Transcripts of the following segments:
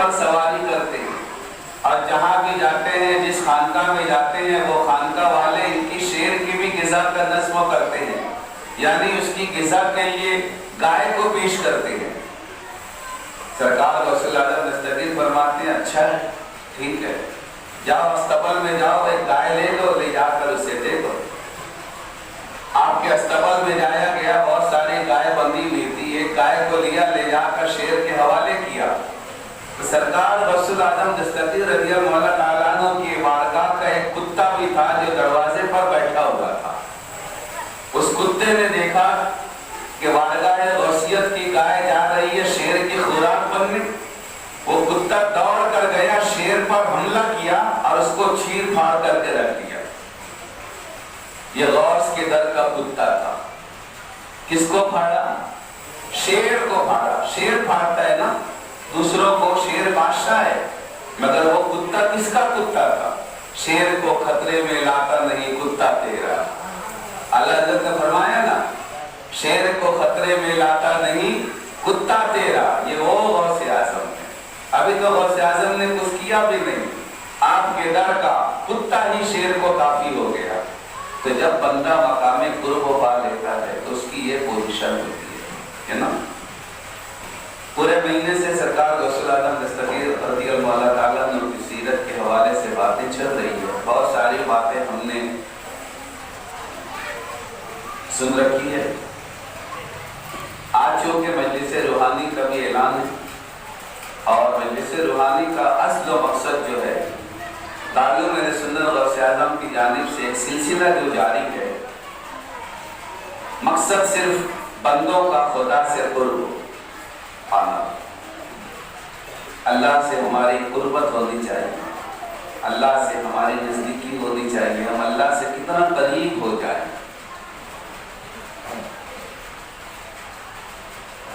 پر سواری کرتے ہیں اور جہاں بھی جاتے ہیں، جس خانقاہ میں جاتے ہیں، وہ خانقاہ والے ان کی شیر کی بھی غذا کا نظم کرتے ہیں، یعنی اس کی غذا کے لیے گائے کو پیش کرتے ہیں۔ سرکار غوث اعظم دستگیر فرماتے ہیں اچھا ہے، ٹھیک ہے، جاؤ استبل میں جاؤ، ایک گائے لے لو، لے جا کر اسے دے دو۔ آپ کے استبل میں جایا گیا، بہت ساری گائے بندھی ہوئی تھی، ایک گائے کو لیا، لے جا کر شیر کے حوالے کیا۔ تو سرکار غوث اعظم دستگیر رضی اللہ تعالیٰ عنہ کی بارگاہ کا ایک کتا بھی تھا جو دروازے پر بیٹھا ہوا تھا۔ اس کتے نے دیکھا کہ بارگاہ غوثیت کی گائے جا رہی ہے شیر کی خوراک بننے، وہ کتا دوڑ کر گیا، شیر پر حملہ کیا اور اس کو چیر پھاڑ کر کے رکھ دیا۔ یہ غوث کے در کا کتا تھا۔ کس کو پھاڑا؟ شیر کو پھاڑا۔ شیر پھاڑتا ہے نا دوسروں کو، شیر بادشاہ ہے، مگر وہ کتا کس کا کتا تھا؟ شیر کو خطرے میں لاتا نہیں کتا تیرا۔ اللہ حضرت نے فرمایا نا، شیر کو خطرے میں لاتا نہیں کتا تیرا۔ یہ وہ غوث اعظم ہے۔ ابھی تو غوث اعظم نے کچھ کیا بھی نہیں، آپ کے در کا کتا ہی شیر کو کافی ہو گیا۔ تو جب بندہ مقام قرب و پا لیتا ہے تو اس کی یہ پوزیشن ہوتی ہے نا۔ پورے مہینے سے سرکار غوث اعظم دستگیر رضی اللہ تعالیٰ عنہ کی سیرت کے حوالے سے باتیں چل رہی ہیں، بہت ساری باتیں ہم نے سن رکھی ہے۔ آج چونکہ مجلس روحانی کا بھی اعلان ہے، اور مجلس روحانی کا اصل و مقصد جو ہے تعلیم اہل سنت غوث اعظم کی جانب سے ایک سلسلہ جو جاری ہے، مقصد صرف بندوں کا خدا سے قرب آنا، اللہ سے ہماری قربت ہونی چاہیے، اللہ سے ہماری نزدیکی ہونی چاہیے، ہم اللہ سے کتنا قریب ہو جائیں،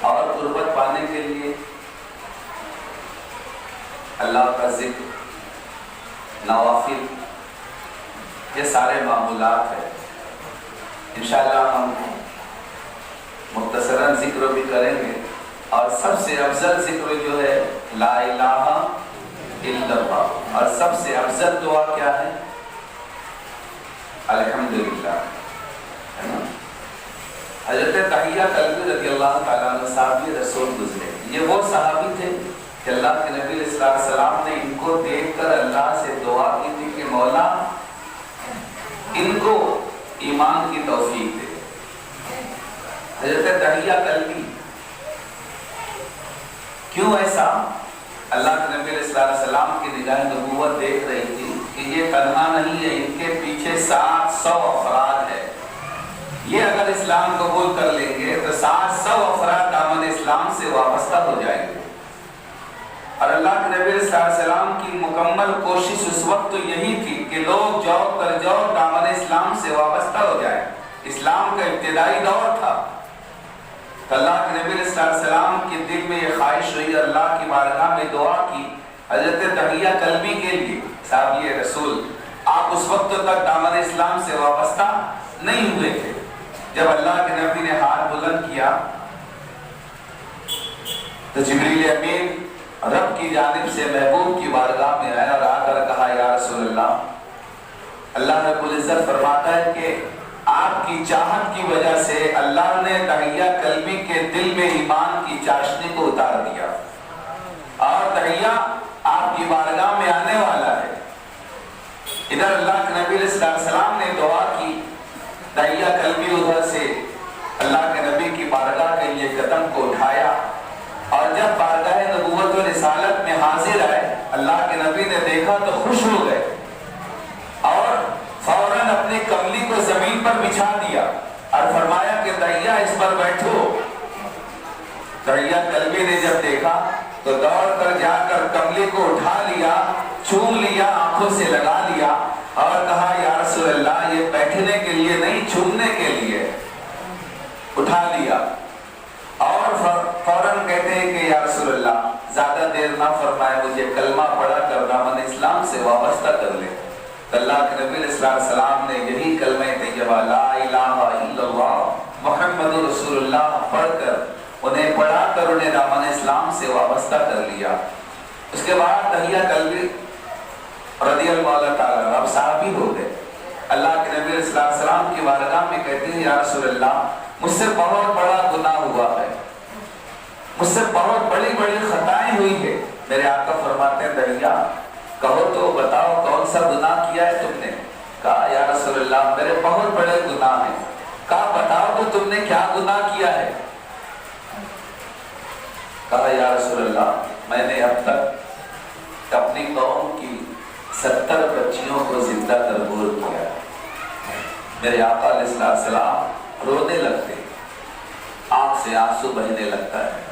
اور قربت پانے کے لیے اللہ کا ذکر، نوافل، یہ سارے معمولات ہیں۔ انشاءاللہ ہم مختصراً ذکر بھی کریں گے، اور سب سے افضل ذکر جو ہے لا الہ الا اللہ، اور سب سے افضل دعا کیا ہے؟ الحمدللہ، ہے نا؟ حضرت تحیہ کلبی رضی اللہ تعالیٰ عنہ صحابی رسول گزرے، یہ وہ صحابی تھے کہ اللہ کے نبی علیہ السلام نے ان کو دیکھ کر اللہ سے دعا کی تھی کہ مولا ان کو ایمان کی توفیق دے۔ حضرت تحیہ کلبی، کیوں ایسا؟ اللہ کے نبی علیہ السلام کی نگاہ نبوت دیکھ رہی تھی کہ یہ تنہا نہیں ہے، ان کے پیچھے 700 افراد ہیں، یہ اگر اسلام قبول کر لیں گے تو 700 افراد دامن اسلام سے وابستہ ہو جائیں گے۔ اور اللہ کے نبی علیہ السلام کی مکمل کوشش اس وقت تو یہی تھی کہ لوگ جوق کر جوق دامن اسلام سے وابستہ ہو جائیں۔ اسلام کا ابتدائی دور تھا، تو اللہ کے نبی علیہ السلام کے دل میں یہ خواہش ہوئی، اللہ کی بارگاہ میں دعا کی حضرت تحیہ کلبی کے لیے، صاحب یہ رسول آپ اس وقت تک دامن اسلام سے وابستہ نہیں ہوئے تھے۔ جب اللہ کے نبی نے ہاتھ بلند کیا تو جبریل امین رب کی جانب سے محبوب کی بارگاہ میں آیا اور آ کر کہا یا رسول اللہ، اللہ رب العزت فرماتا ہے کہ آپ کی چاہت کی وجہ سے اللہ نے تحیہ کلبی کے دل میں ایمان کی چاشنی کو اتار دیا، اور تحیہ آپ کی بارگاہ میں آنے والا ہے۔ ادھر اللہ کے نبی علیہ السلام نے دعا کی، تحیہ کلبی ادھر سے اللہ کے نبی کی بارگاہ کے لیے قدم کو اٹھایا، اور جب بارگاہ نبوت و رسالت میں حاضر آئے، اللہ کے نبی نے دیکھا تو خوش ہو گئے اور فوراً اپنی کملی کو زمین پر بچھا دیا اور فرمایا کہ تحیہ اس پر بیٹھو۔ تحیہ کلبی نے جب دیکھا تو دوڑ کر جا کر کملی کو اٹھا لیا، چوم لیا، آنکھوں سے لگا لیا اور کہا یا رسول اللہ یہ بیٹھنے کے لیے نہیں، چومنے کے لیے۔ اٹھا لیا اور فوراً کہتے ہیں کہ یا رسول اللہ زیادہ دیر نہ فرمائے، مجھے کلمہ پڑھا کر دامن اسلام سے وابستہ کر لے۔ تو اللہ کے نبی علیہ السلام نے یہی کلمہ طیبہ لا الہ الا اللہ محمد رسول اللہ پڑھ کر انہیں پڑھا کر انہیں دامن اسلام سے وابستہ کر لیا۔ اس کے بعد دہیہ کلبی رضی اللہ تعالیٰ اب صحابی ہو گئے، اللہ کے نبی صلی اللہ علیہ وسلم کی بارگاہ میں کہتے ہیں یا رسول اللہ مجھ سے بہت بڑا گناہ ہوا ہے، مجھ سے بہت بڑی بڑی خطائیں ہوئی ہے۔ میرے آقا فرماتے ہیں دہیہ کہو تو بتاؤ کون سا گناہ کیا ہے تم نے؟ کہا یا رسول اللہ میرے بہت بڑے گناہ ہیں۔ کہا بتاؤ تو تم نے کیا گناہ کیا ہے؟ کہا یا رسول اللہ میں نے اب تک اپنی قوم کی 70 بچیوں کو زندہ تربور کیا۔ میرے آقا علیہ السلام رونے لگتے، آنکھ سے آنسو بہنے لگتا ہے۔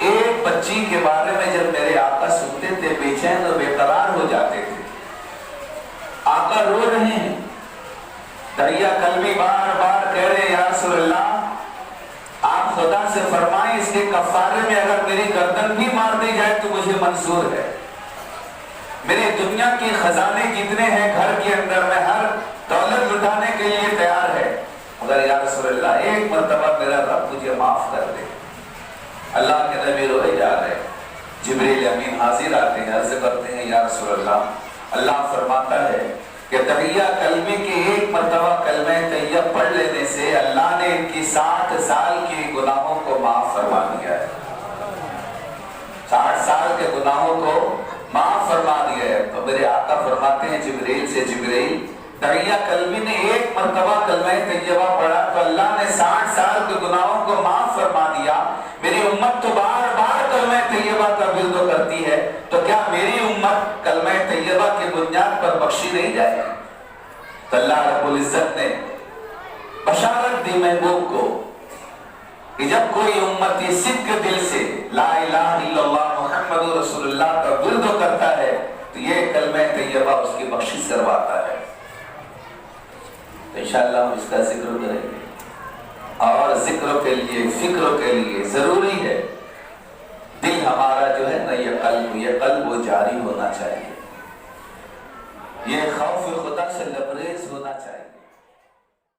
ایک بچی کے بارے میں جب میرے آقا سنتے تھے بے چین اور بے قرار ہو جاتے تھے۔ آقا رو رہے ہیں، دہیہ کلبی بار بار کہہ رہے یا رسول اللہ آپ خدا سے فرمائیں اس کے کفارے میں اگر میری گردن بھی مار دی جائے تو مجھے منظور ہے، میرے دنیا کے خزانے جتنے ہیں گھر کے اندر میں ہر دولت لٹانے کے لیے تیار ہے، مگر یا رسول اللہ ایک مرتبہ میرا رب مجھے معاف کر دے۔ اللہ کے نبی روئے جا رہے، جبریل امین حاضر آتے ہیں، عرض کرتے ہیں یا رسول اللہ اللہ فرماتا ہے کہ دہیہ کلمے کے ایک مرتبہ کلمہ طیب پڑھ لینے سے اللہ نے ان کی 60 سال کے گناہوں کو معاف فرما دیا ہے، 60 سال کے گناہوں کو معاف فرما دیا ہے۔ تو میرے آقا فرماتے ہیں جبریل سے جبریل دہیہ کلمی نے ایک مرتبہ کلمہ طیبہ پڑھا تو اللہ نے 60 سال کے گناہوں کو معاف فرما دیا۔ میری امت تو بار بار کلمہ طیبہ کا ورد کرتی ہے، تو کیا میری امت کلمہ طیبہ کی بنیاد پر بخشی نہیں جائے گی؟ تو اللہ رب العزت نے بشارت دی محبوب کو کہ جب کوئی امتی صدق دل سے لا الہ الا اللہ محمد رسول اللہ کا ورد کرتا ہے تو یہ کلمہ طیبہ اس کی بخشش کرواتا ہے۔ تو انشاءاللہ ہم اس کا ذکر کریں گے، اور ذکر کے لیے فکر کے لیے ضروری ہے دل ہمارا جو ہے نا یہ قلب وہ جاری ہونا چاہیے، یہ خوف خدا سے لبریز ہونا چاہیے۔